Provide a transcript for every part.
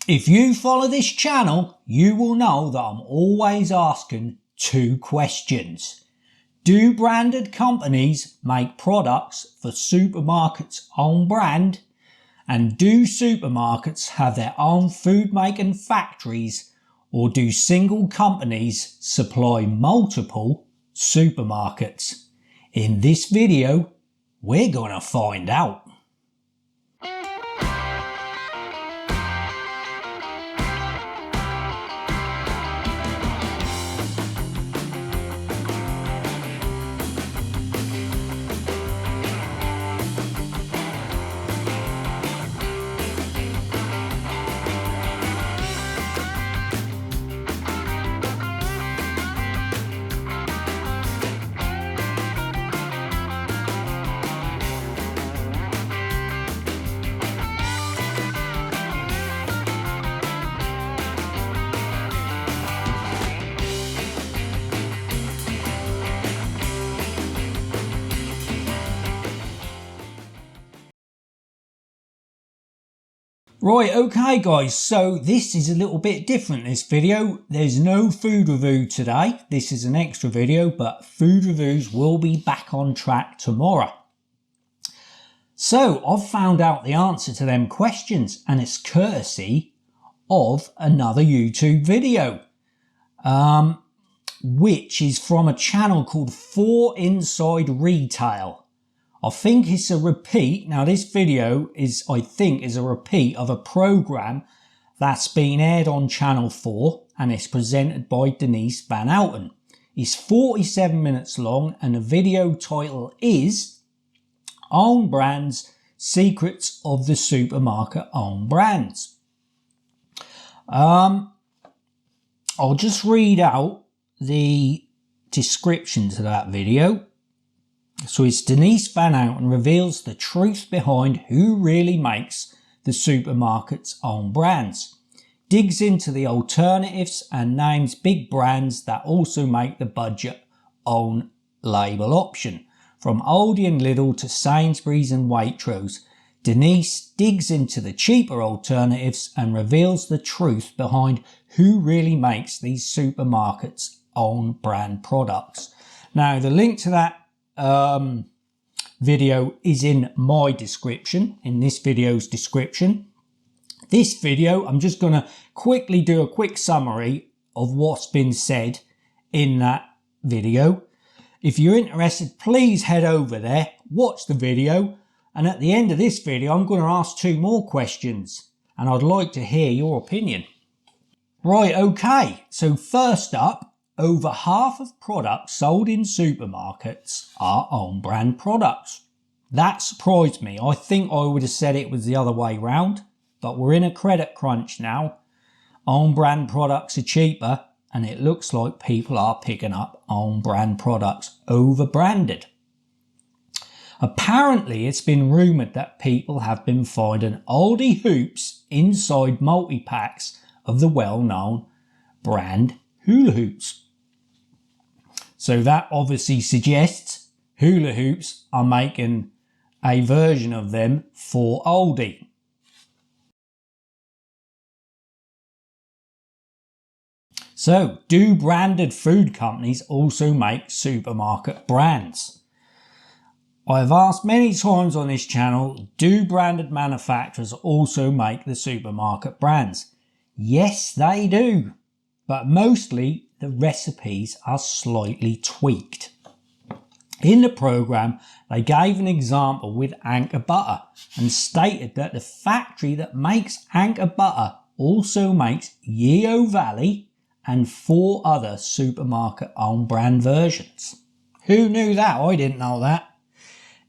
If you follow this channel, you will know that I'm always asking two questions. Do branded companies make products for supermarkets' own brand? And do supermarkets have their own food making factories, or do single companies supply multiple supermarkets? In this video, we're gonna find out. Right, okay guys, so this is a little bit different, this video. There's no food review today. This is an extra video, but food reviews will be back on track tomorrow. So I've found out the answer to them questions, and it's courtesy of another YouTube video, which is from a channel called 4 Inside Retail. I think it's a repeat. Now this video I think is a repeat of a program that's been aired on Channel 4 and it's presented by Denise Van Outen. It's 47 minutes long and the video title is Own Brands, Secrets of the Supermarket Own Brands. I'll just read out the description to that video. So it's Denise Van Outen reveals the truth behind who really makes the supermarket's own brands, digs into the alternatives and names big brands that also make the budget own label option. From Aldi and Lidl to Sainsbury's and Waitrose, Denise digs into the cheaper alternatives and reveals the truth behind who really makes these supermarkets' own brand products. Now the link to that video is in my description, in this video's description. This video, I'm just going to quickly do a quick summary of what's been said in that video. If you're interested, please head over there, watch the video, and at the end of this video I'm going to ask 2 more questions and I'd like to hear your opinion. Right, okay, so first up, over half of products sold in supermarkets are own brand products. That surprised me. I think I would have said it was the other way round, but we're in a credit crunch now. Own brand products are cheaper and it looks like people are picking up own brand products over branded. Apparently it's been rumoured that people have been finding Aldi hoops inside multi-packs of the well-known brand hula hoops. So that obviously suggests hula hoops are making a version of them for Aldi. So, do branded food companies also make supermarket brands? I've asked many times on this channel, do branded manufacturers also make the supermarket brands? Yes, they do, but mostly the recipes are slightly tweaked. In the program, they gave an example with Anchor Butter and stated that the factory that makes Anchor Butter also makes Yeo Valley and 4 other supermarket own brand versions. Who knew that? I didn't know that.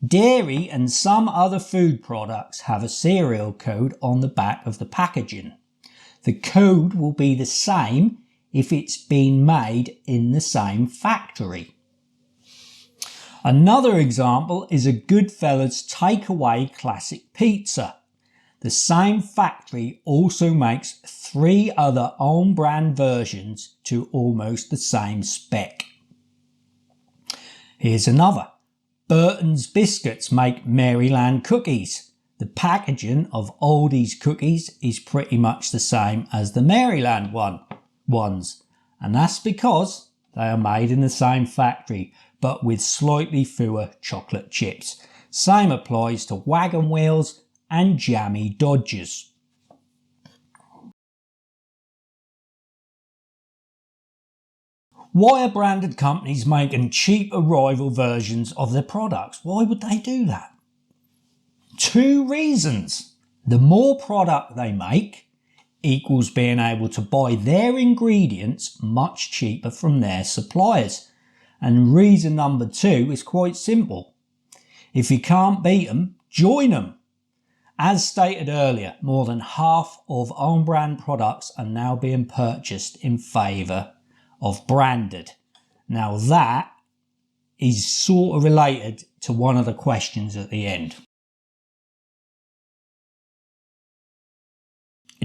Dairy and some other food products have a serial code on the back of the packaging. The code will be the same if it's been made in the same factory. Another example is a Goodfellas takeaway classic pizza. The same factory also makes 3 other own brand versions to almost the same spec. Here's another. Burton's Biscuits make Maryland cookies. the packaging of Aldi's cookies is pretty much the same as the Maryland ones. And that's because they are made in the same factory, but with slightly fewer chocolate chips. Same applies to wagon wheels and jammy Dodgers. Why are branded companies making cheaper rival versions of their products? Why would they do that? 2 reasons. The more product they make equals being able to buy their ingredients much cheaper from their suppliers. And reason number 2 is quite simple. If you can't beat them, join them. As stated earlier, more than half of own brand products are now being purchased in favour of branded. Now that is sort of related to one of the questions at the end.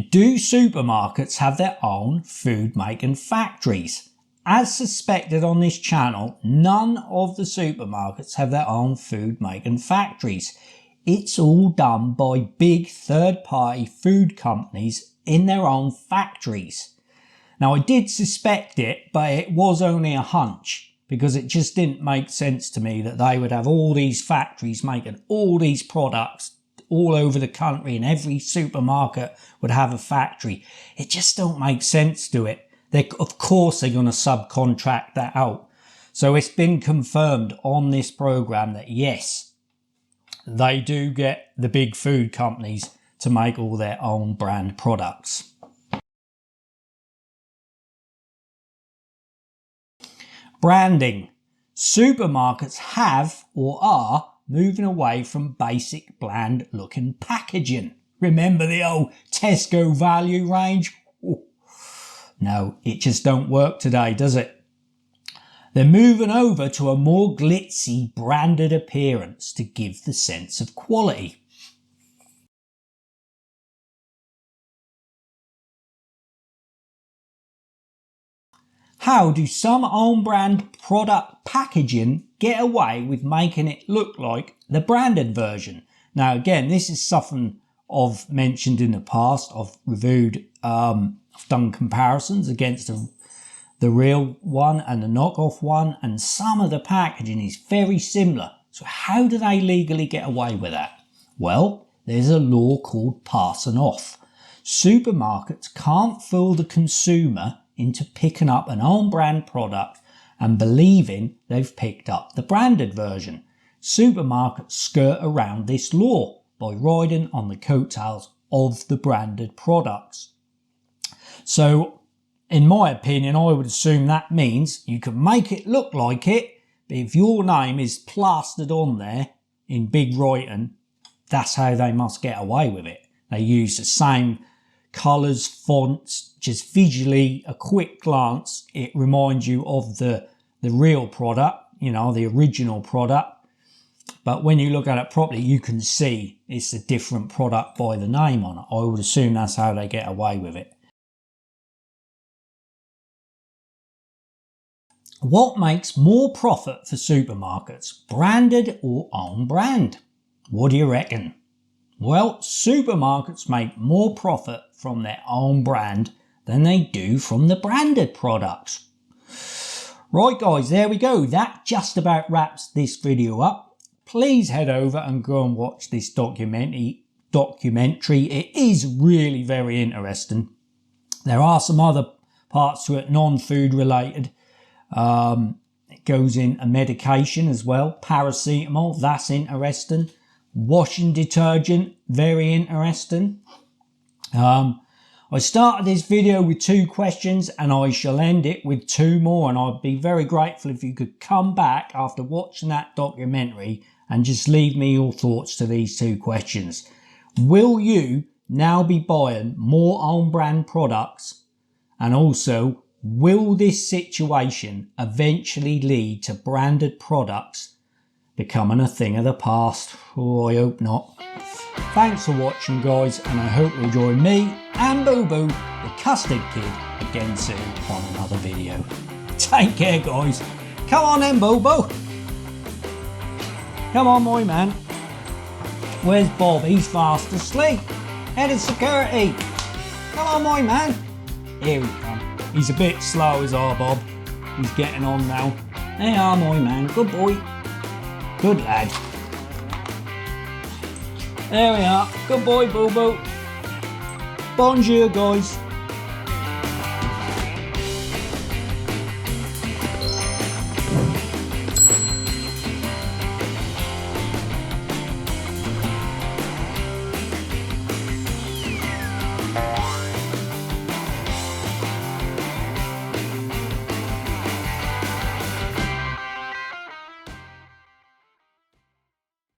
Do supermarkets have their own food making factories? As suspected on this channel, none of the supermarkets have their own food making factories. It's all done by big third-party food companies in their own factories. Now I did suspect it, but it was only a hunch because it just didn't make sense to me that they would have all these factories making all these products all over the country and every supermarket would have a factory. It just don't make sense to it. Of course they're going to subcontract that out. So it's been confirmed on this program that yes, they do get the big food companies to make all their own brand products. Branding. Supermarkets have or are moving away from basic bland looking packaging. Remember the old Tesco value range? Ooh. No, it just don't work today, does it? They're moving over to a more glitzy branded appearance to give the sense of quality. How do some own brand product packaging get away with making it look like the branded version? Now again, this is something I've mentioned in the past. I've reviewed, I've done comparisons against the real one and the knockoff one, and some of the packaging is very similar. So how do they legally get away with that? Well, there's a law called passing off. Supermarkets can't fool the consumer into picking up an own brand product and believing they've picked up the branded version. Supermarkets skirt around this law by riding on the coattails of the branded products. So in my opinion, I would assume that means you can make it look like it, but if your name is plastered on there in big writing, that's how they must get away with it. They use the same colours, fonts, just visually, a quick glance, it reminds you of the real product, you know, the original product. But when you look at it properly, you can see it's a different product by the name on it. I would assume that's how they get away with it. What makes more profit for supermarkets, branded or own brand? What do you reckon? Well, supermarkets make more profit from their own brand than they do from the branded products. Right guys, there we go. That just about wraps this video up. Please head over and go and watch this documentary. It is really very interesting. There are some other parts to it, non-food related. It goes in a medication as well, paracetamol, that's interesting. Washing detergent, very interesting. I started this video with 2 questions and I shall end it with 2 more, and I'd be very grateful if you could come back after watching that documentary and just leave me your thoughts to these 2 questions. Will you now be buying more own brand products? And also, will this situation eventually lead to branded products becoming a thing of the past? Oh, I hope not. Thanks for watching guys, and I hope you'll join me and Boo Boo, the Custard Kid, again soon on another video. Take care guys. Come on then Boo Boo. Come on my man. Where's Bob? He's fast asleep. Head of security. Come on, my man. Here we come. He's a bit slow as our Bob. He's getting on now. There you are, my man. Good boy. Good lad. There we are. Good boy, Boo Boo. Bonjour, guys.